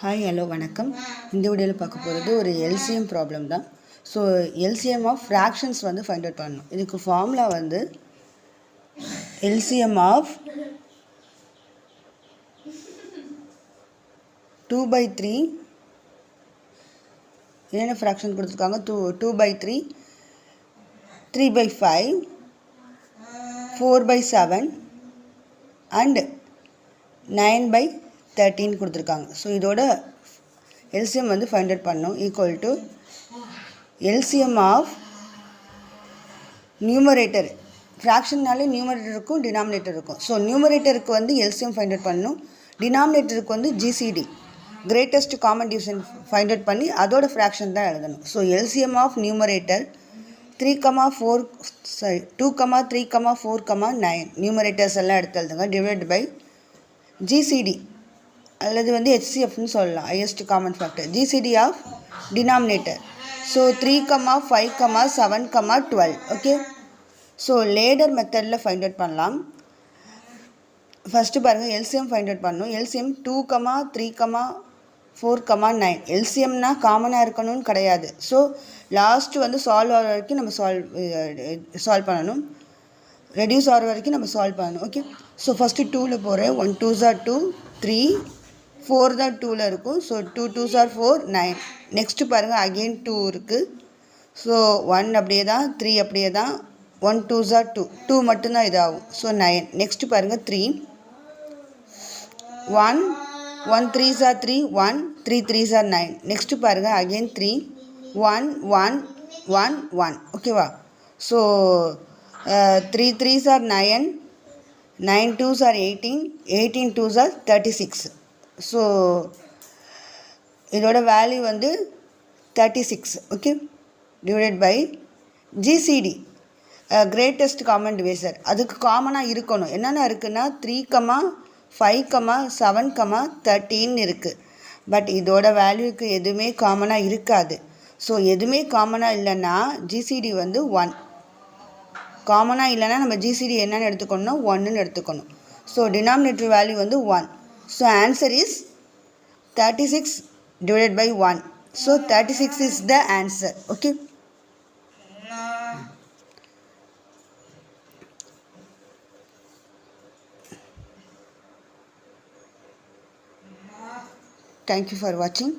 Hi hello வணக்கம். இந்த வீடியோவில் பார்க்க போகிறது ஒரு எல்சிஎம் ப்ராப்ளம் தான். ஸோ எல்சிஎம் ஆஃப் ஃப்ராக்ஷன்ஸ் வந்து ஃபைண்ட் அவுட் பண்ணணும். இதுக்கு ஃபார்முலா வந்து எல்சிஎம் ஆஃப் 2/3 என்னென்ன ஃப்ராக்ஷன் கொடுத்துருக்காங்க, 2/3, 3/5, 4/7 அண்ட் 9/13 கொடுத்துருக்காங்க. ஸோ இதோட எல்சிஎம் வந்து ஃபைண்ட் அவுட் பண்ணணும். Equal to LCM of numerator, ஃப்ராக்ஷன்னாலே நியூமரேட்டர் இருக்கும், டினாமினேட்டர் இருக்கும். ஸோ நியூமரேட்டருக்கு வந்து எல்சிஎம் ஃபைண்ட் அவுட் பண்ணணும், டினாமினேட்டருக்கு வந்து GCD greatest common division find out பண்ணி அதோட ஃப்ராக்ஷன் தான் எழுதணும். So LCM of numerator 2, 3, 4, 9 numerators எல்லாம் எடுத்து எழுதுங்க. டிவைட் பை ஜிசிடி அல்லது வந்து ஹெச்சிஎஃப்னு சொல்லலாம், highest common factor. GCD of denominator. So 3, 5, 7, 12. Okay. So ladder மெத்தடில் ஃபைண்ட் அவுட் பண்ணலாம். ஃபஸ்ட்டு பாருங்கள், எல்சிஎம் ஃபைண்ட் அவுட் பண்ணணும். எல்சிஎம் 2, 3, 4, 9. எல்சிஎம்னா காமனாக இருக்கணும்னு கிடையாது. ஸோ லாஸ்ட்டு வந்து சால்வ் ஆகிற வரைக்கும் நம்ம சால்வ் பண்ணணும், ரெடியூஸ் ஆகிற வரைக்கும் நம்ம சால்வ் பண்ணணும். ஓகே. ஸோ ஃபஸ்ட்டு 2ல் போகிறேன். 1 2s are 2, 3, 4 தான் 2ல் இருக்கும். So 2 2s are 4, 9. நெக்ஸ்ட்டு பாருங்கள், அகெயின் 2 இருக்குது. ஸோ 1 அப்படியே தான், 3 அப்படியே தான், 1 2s are 2, 2 மட்டும்தான் இதாகும். ஸோ 9. நெக்ஸ்ட்டு பாருங்கள் 3, 1 3s are 3, 1 3 3s are 9. Next பாருங்கள், அகெயின் 3, 1 1 1 1. ஓகேவா? So 3 3s are 9, 9 2s are 18, 18 2s are 36. So இதோட வேல்யூ வந்து 36. Okay. Divided by GCD greatest common divisor. அதுக்கு காமனாக இருக்கணும். என்னென்ன இருக்குன்னா 3, 5, 7, 13 இருக்குது. பட் இதோட வேல்யூக்கு எதுவுமே காமனாக இருக்காது. ஸோ எதுவுமே காமனாக இல்லைன்னா ஜிசிடி வந்து 1. காமனாக இல்லைன்னா நம்ம ஜிசிடி என்னென்னு எடுத்துக்கணும்னா 1ன்னு எடுத்துக்கணும். ஸோ டினாமினேட்டர் வேல்யூ வந்து 1. So answer is 36 divided by 1. So 36 is the answer. Okay. Thank you for watching.